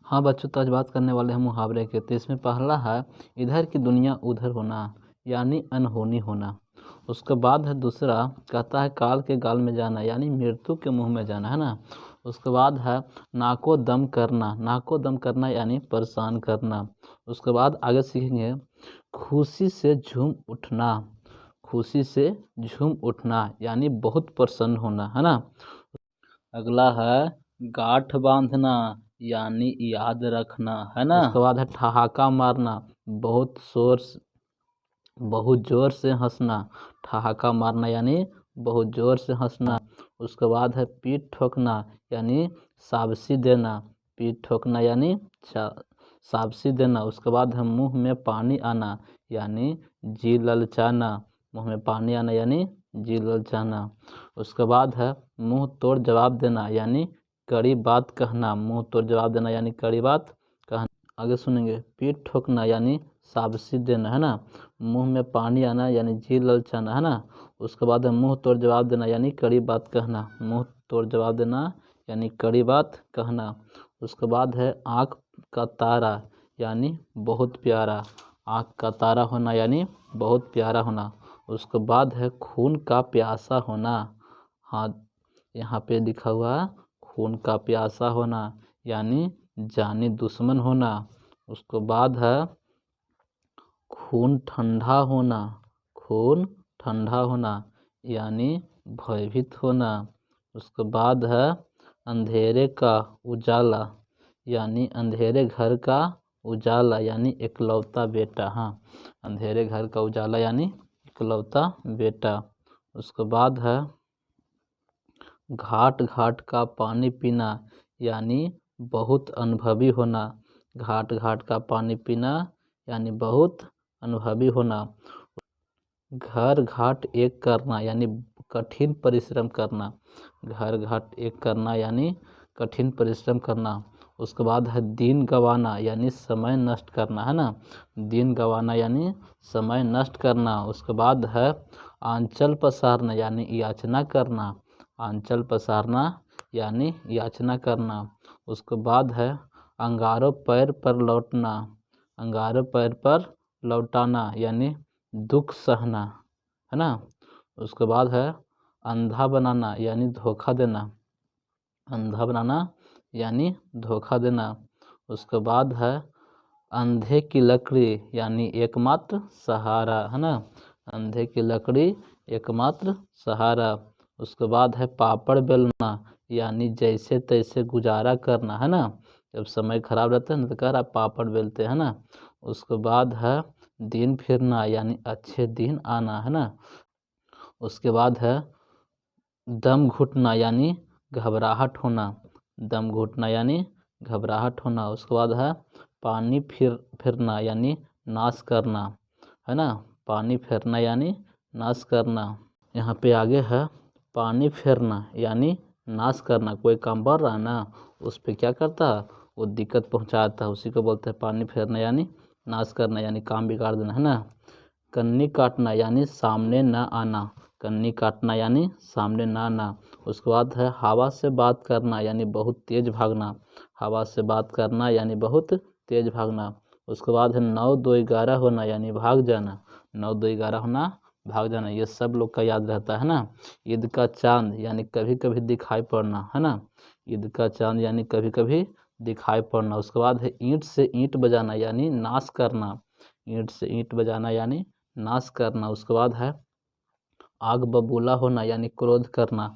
हाँ बच्चों, तो आज बात करने वाले हैं मुहावरे के। तो इसमें पहला है इधर की दुनिया उधर होना, यानी अनहोनी होना। उसके बाद है दूसरा, कहता है काल के गाल में जाना, यानी मृत्यु के मुंह में जाना, है ना। उसके बाद है नाको दम करना, नाको दम करना यानी परेशान करना। उसके बाद आगे सीखेंगे खुशी से झूम उठना, खुशी से झूम उठना यानी बहुत प्रसन्न होना, है ना। अगला है गांठ बांधना यानी याद रखना, है ना। उसके बाद है ठहाका मारना, बहुत बहुत जोर से हंसना, ठहाका मारना यानी बहुत जोर से हंसना। उसके बाद है पीठ ठोकना यानी शाबाशी देना, पीठ ठोकना यानी शाबाशी देना। उसके बाद है मुंह में पानी आना यानी जी ललचाना, मुंह में पानी आना यानी जी ललचाना। उसके बाद है मुंह तोड़ जवाब देना यानी कड़ी बात कहना, मुंह तोड़ जवाब देना यानी कड़ी बात कहना। आगे सुनेंगे पीठ ठोकना यानी शाबाशी देना, है ना। मुंह में पानी आना यानी जी ललचाना, है ना। उसके बाद है मुंह तोड़ जवाब देना यानी कड़ी बात कहना, मुंह तोड़ जवाब देना यानी कड़ी बात कहना। उसके बाद है आँख का तारा यानी बहुत प्यारा, आँख का तारा होना यानी बहुत प्यारा होना। उसके बाद है खून का प्यासा होना, हाँ यहाँ पे लिखा हुआ है खून का प्यासा होना यानी जानी दुश्मन होना। उसके बाद है खून ठंडा होना, खून ठंडा होना यानी भयभीत होना। उसके बाद है अंधेरे का उजाला यानी अंधेरे घर का उजाला यानी इकलौता बेटा, हाँ अंधेरे घर का उजाला यानी इकलौता बेटा। उसके बाद है घाट घाट का पानी पीना यानी बहुत अनुभवी होना, घाट घाट का पानी पीना यानी बहुत अनुभवी होना। घर घाट एक करना यानी कठिन परिश्रम करना, घर घाट एक करना यानी कठिन परिश्रम करना। उसके बाद है दिन गंवाना यानी समय नष्ट करना, है ना, दिन गंवाना यानी समय नष्ट करना। उसके बाद है आंचल पसारना यानी याचना करना, आंचल पसारना यानी याचना करना। उसके बाद है अंगारों पैर पर लौटना, अंगारों पैर पर लौटाना यानी दुख सहना, है ना। उसके बाद है अंधा बनाना यानी धोखा देना, अंधा बनाना यानी धोखा देना। उसके बाद है अंधे की लकड़ी यानी एकमात्र सहारा, है ना, अंधे की लकड़ी एकमात्र सहारा। उसके बाद है पापड़ बेलना यानी जैसे तैसे गुजारा करना, है ना, जब समय खराब रहता है ना तो कह रहा पापड़ बेलते, है ना। उसके बाद है दिन फिरना यानी अच्छे दिन आना, है ना। उसके बाद है दम घुटना यानी घबराहट होना, दम घुटना यानी घबराहट होना। उसके बाद है पानी फिरना यानी नाश करना, है ना, पानी फेरना यानी नाश करना। यहाँ पे आगे है पानी फेरना यानी नाश करना, कोई काम बढ़ रहा है ना उस पर क्या करता है वो दिक्कत पहुँचाता है, उसी को बोलते हैं पानी फेरना यानी नाश करना यानी काम बिगाड़ देना, है ना। कन्नी काटना यानी सामने न आना, कन्नी काटना यानी सामने ना आना। उसके बाद है हवा से बात करना यानी बहुत तेज भागना, हवा से बात करना यानी बहुत तेज भागना। उसके बाद है 9 2 11 होना यानी भाग जाना, 9 2 11 होना भाग जाना, ये सब लोग का याद रहता है ना। ईद का चांद यानी कभी कभी दिखाई पड़ना, है ना, ईद का चांद यानी कभी कभी दिखाई पड़ना। उसके बाद है ईंट से ईंट बजाना यानी नाश करना, ईंट से ईंट बजाना यानी नाश करना। उसके बाद है आग बबूला होना यानी क्रोध करना,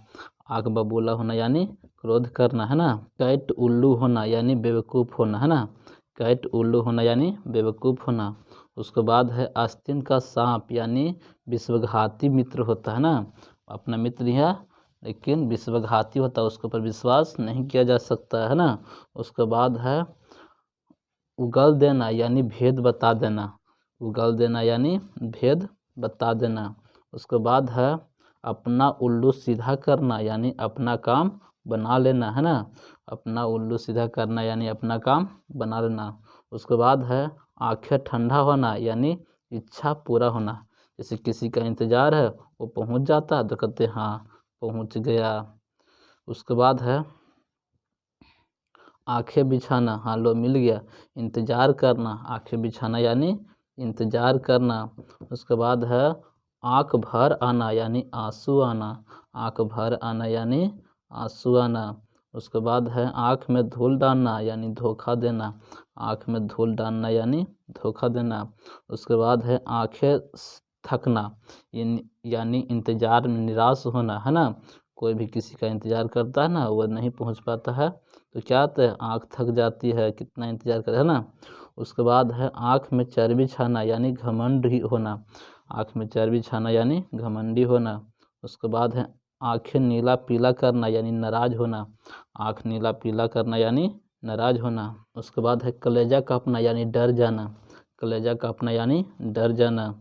आग बबूला होना यानी क्रोध करना, है ना। कैट उल्लू होना यानी बेवकूफ़ होना, है ना, कैट उल्लू होना यानी बेवकूफ़ होना। उसके बाद है आस्तीन का सांप यानी विश्वघाती मित्र होता है ना, अपना मित्र ही है लेकिन विश्वघाती होता है, उसके ऊपर विश्वास नहीं किया जा सकता, है ना। उसके बाद है उगल देना यानी भेद बता देना, उगल देना यानी भेद बता देना। उसके बाद है अपना उल्लू सीधा करना यानी अपना काम बना लेना, है ना, अपना उल्लू सीधा करना यानी अपना काम बना लेना। उसके बाद है आंखें ठंडा होना यानी इच्छा पूरा होना, जैसे किसी का इंतज़ार है वो पहुंच जाता है तो कहते हाँ पहुंच गया। उसके बाद है आंखें बिछाना, हाँ लो मिल गया। इंतजार करना, आंखें बिछाना यानी इंतजार करना। उसके बाद है आंख भर आना यानी आंसू आना, आंख भर आना यानी आंसू आना। उसके बाद है आंख में धूल डालना यानी धोखा देना, आंख में धूल डालना यानी धोखा देना। उसके बाद है आंखें थकना यानी इंतजार में निराश होना, है ना। कोई भी किसी का इंतजार करता है ना, वो नहीं पहुंच पाता है तो क्या होता है, आँख थक जाती है, कितना इंतजार करे, है ना। उसके बाद है आँख में चर्बी छाना यानी घमंडी होना, आँख में चर्बी छाना यानी घमंडी होना। उसके बाद है आँखें नीला पीला करना यानी नाराज होना, आँख नीला पीला करना यानी नाराज होना। उसके बाद है कलेजा कांपना यानी डर जाना, कलेजा कांपना यानी डर जाना।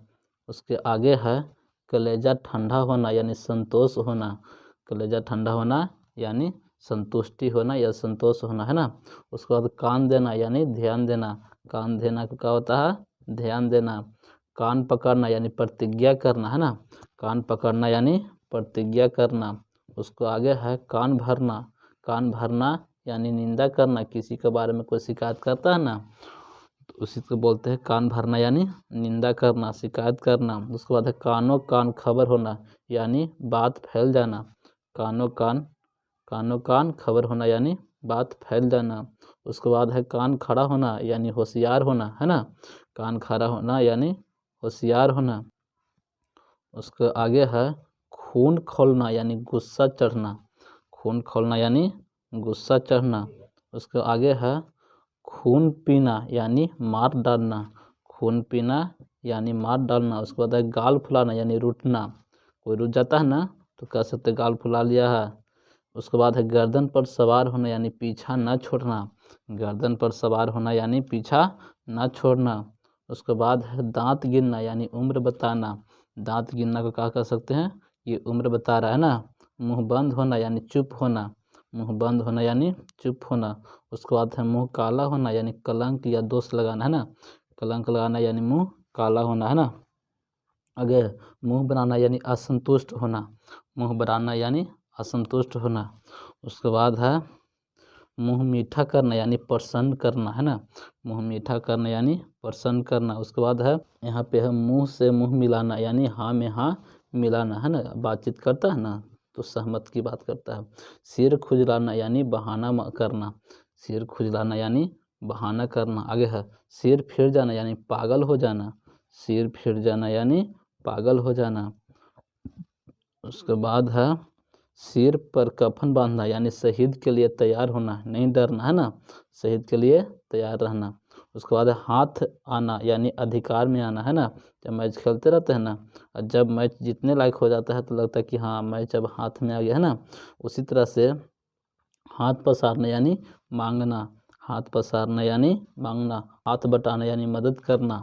उसके आगे है कलेजा ठंडा होना यानी संतोष होना, कलेजा ठंडा होना यानी संतुष्टि होना या संतोष होना, है ना। उसके बाद कान देना यानी ध्यान देना, कान देना को क्या होता है, ध्यान देना। कान पकड़ना यानी प्रतिज्ञा करना, है ना, कान पकड़ना यानी प्रतिज्ञा करना। उसको आगे है कान भरना, कान भरना यानी निंदा करना, किसी के बारे में कोई शिकायत करता है ना तो उसी को बोलते हैं कान भरना यानी निंदा करना, शिकायत करना। उसके बाद है कानों कान खबर होना यानी बात फैल जाना, कानों कान खबर होना यानी बात फैल जाना। उसके बाद है कान खड़ा होना यानी होशियार होना, है ना, कान खड़ा होना यानी होशियार होना। उसके आगे है खून खौलना यानी गुस्सा चढ़ना, खून खौलना यानी गुस्सा चढ़ना। उसके आगे है खून पीना यानी मार डालना, खून पीना यानी मार डालना। उसके बाद है गाल फुलाना यानी रूठना, कोई रूठ जाता है ना तो कह सकते गाल फुला लिया है। उसके बाद है गर्दन पर सवार होना यानी पीछा न छोड़ना, गर्दन पर सवार होना यानी पीछा न छोड़ना। उसके बाद है दांत गिनना यानी उम्र बताना, दांत गिनना को क्या कह सकते हैं, ये उम्र बता रहा है ना। मुंह बंद होना यानी चुप होना, मुंह बंद होना यानी चुप होना। उसके बाद है मुंह काला होना यानी कलंक या दोष लगाना, है ना, कलंक लगाना यानी मुंह काला होना, है ना। आगे मुंह बनाना यानी असंतुष्ट होना, मुंह बनाना यानी असंतुष्ट होना। उसके बाद है मुंह मीठा करना यानी प्रसन्न करना, है ना, मुंह मीठा करना यानी प्रसन्न करना। उसके बाद है यहाँ पे है मुंह से मुंह मिलाना यानी हाँ में हाँ मिलाना, है ना, बातचीत करता है ना तो सहमत की बात करता है। सिर खुजलाना यानी बहाना करना, सिर खुजलाना यानी बहाना करना। आगे है सिर फिर जाना यानी पागल हो जाना, सिर फिर जाना यानी पागल हो जाना। उसके बाद है सिर पर कफन बांधना यानी शहीद के लिए तैयार होना, नहीं डरना, है ना, शहीद के लिए तैयार रहना। उसके बाद है हाथ आना यानी अधिकार में आना, है ना, जब मैच खेलते रहते हैं ना और जब मैच जीतने लायक हो जाता है तो लगता है कि हाँ मैच अब हाथ में आ गया, है ना। उसी तरह से हाथ पसारना यानी मांगना, हाथ पसारना यानी मांगना। हाथ बटाना यानी मदद करना,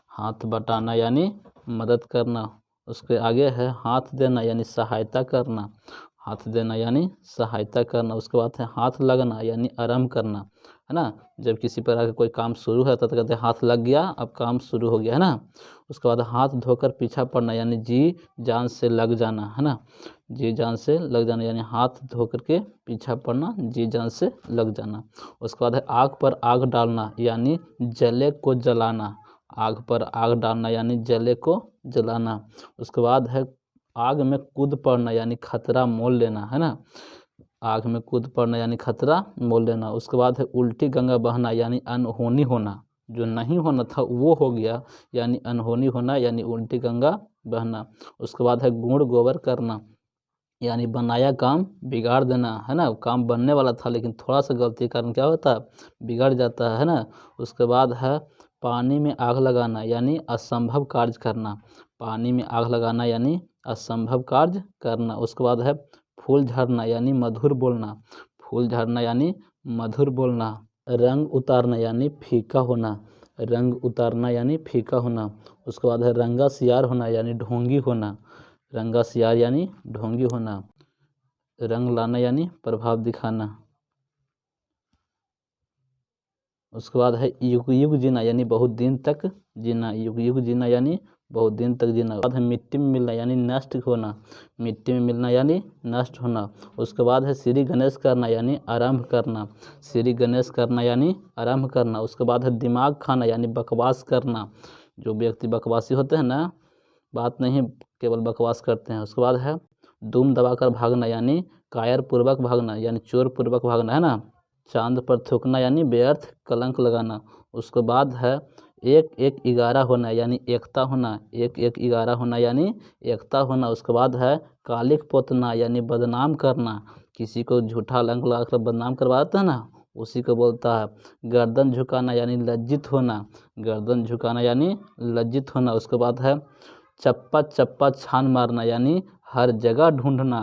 हाथ बटाना यानी मदद करना। उसके आगे है हाथ देना यानी सहायता करना, हाथ देना यानी सहायता करना। उसके बाद है हाथ लगना यानी आरंभ करना, है ना, जब किसी प्रकार का कोई काम शुरू है तो कहते हैं हाथ लग गया, अब काम शुरू हो गया, है ना। उसके बाद हाथ धोकर पीछा पड़ना यानी जी जान से लग जाना, है ना, जी जान से लग जाना यानी हाथ धो करके पीछा पड़ना, जी जान से लग जाना। उसके बाद है आग पर आग डालना यानी जले को जलाना, आग पर आग डालना यानी जले को जलाना। उसके बाद है आग में कूद पड़ना यानी खतरा मोल लेना, है ना, आग में कूद पड़ना यानी खतरा मोल लेना। उसके बाद है उल्टी गंगा बहना यानी अनहोनी होना, जो नहीं होना था वो हो गया यानी अनहोनी होना यानी उल्टी गंगा बहना। उसके बाद है गुड़ गोबर करना यानी बनाया काम बिगाड़ देना, है ना, काम बनने वाला था लेकिन थोड़ा सा गलती के कारण क्या होता है, बिगड़ जाता है ना। उसके बाद है पानी में आग लगाना यानी असंभव कार्य करना, पानी में आग लगाना यानी असंभव कार्य करना। उसके बाद है फूल झड़ना यानी मधुर बोलना, फूल झड़ना यानी मधुर बोलना। रंग उतारना यानी फीका होना, रंग उतारना यानी फीका होना। उसके बाद है रंगा सियार होना यानी ढोंगी होना, रंगा सियार यानी ढोंगी होना। रंग लाना यानी प्रभाव दिखाना। उसके बाद है युग युग जीना यानी बहुत दिन तक जीना, युग युग जीना यानी बहुत दिन तक जीना। बाद है मिट्टी में मिलना यानी नष्ट होना, मिट्टी में मिलना यानी नष्ट होना। उसके बाद है श्री गणेश करना यानी आरंभ करना, श्री गणेश करना यानी आरंभ करना। उसके बाद है दिमाग खाना यानी बकवास करना, जो व्यक्ति बकवासी होते हैं ना, बात नहीं केवल बकवास करते हैं। उसके बाद है दुम दबाकर भागना यानी कायर पूर्वक भागना यानी चोर पूर्वक भागना है ना। चांद पर थूकना यानी व्यर्थ कलंक लगाना। उसके बाद है एक एक 11 होना यानी एकता होना, एक एक 11 होना यानी एकता होना। उसके बाद है कालिक पोतना यानी बदनाम करना, किसी को झूठा अलंक लगाकर बदनाम करवा देता है ना, उसी को बोलता है। गर्दन झुकाना यानी लज्जित होना, गर्दन झुकाना यानी लज्जित होना। उसके बाद है चप्पा चप्पा छान मारना यानी हर जगह ढूंढना,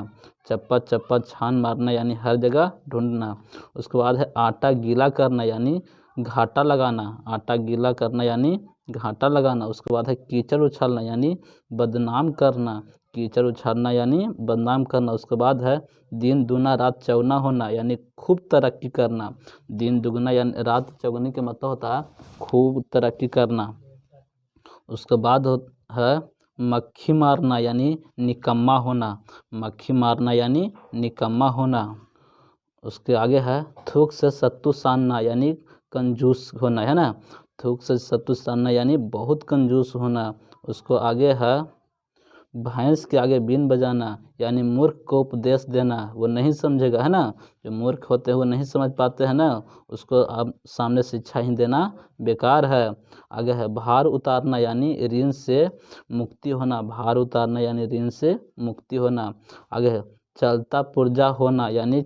चप्पा चप्पा छान मारना यानी हर जगह ढूंढना। उसके बाद है आटा गीला करना यानी घाटा लगाना, आटा गीला करना यानी घाटा लगाना। उसके बाद है कीचड़ उछालना यानी बदनाम करना, कीचड़ उछालना यानी बदनाम करना। उसके बाद है दिन दूना रात चौगुना होना यानी खूब तरक्की करना, दिन दुगना यानी रात चौगुनी का मतलब होता है खूब तरक्की करना। उसके बाद है मक्खी मारना यानी निकम्मा होना, मक्खी मारना यानी निकम्मा होना। उसके आगे है थूक से सत्तू सानना यानी कंजूस होना है ना, थूक से सत्तू सानना यानी बहुत कंजूस होना। उसको आगे है भैंस के आगे बीन बजाना यानी मूर्ख को उपदेश देना, वो नहीं समझेगा है ना, जो मूर्ख होते हैं वो नहीं समझ पाते हैं ना, उसको आप सामने शिक्षा ही देना बेकार है। आगे है भार उतारना यानी ऋण से मुक्ति होना, भार उतारना यानी ऋण से मुक्ति होना। आगे है चलता पुर्जा होना यानी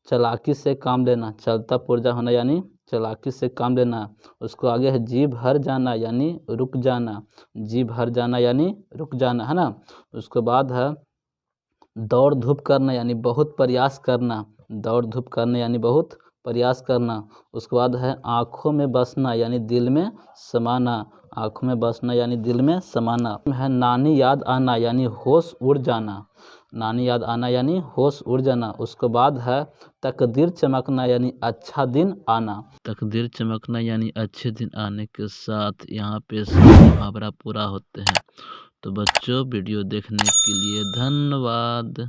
चालाकी से काम लेना, चलता पुर्जा होना यानी चालाकी से काम लेना। उसको आगे है जी भर जाना यानी रुक जाना, जी भर जाना यानी रुक जाना है ना। उसके बाद है दौड़ धूप करना यानी बहुत प्रयास करना, दौड़ धूप करना यानी बहुत प्रयास करना। उसके बाद है आँखों में बसना यानी दिल में समाना, आँखों में बसना यानी दिल में समाना। है नानी याद आना यानी होश उड़ जाना, नानी याद आना यानी होश उड़ जाना। उसके बाद है तकदीर चमकना यानी अच्छा दिन आना, तकदीर चमकना यानी अच्छे दिन आने के साथ यहाँ पे सब मुहावरा पूरा होते हैं। तो बच्चों वीडियो देखने के लिए धन्यवाद।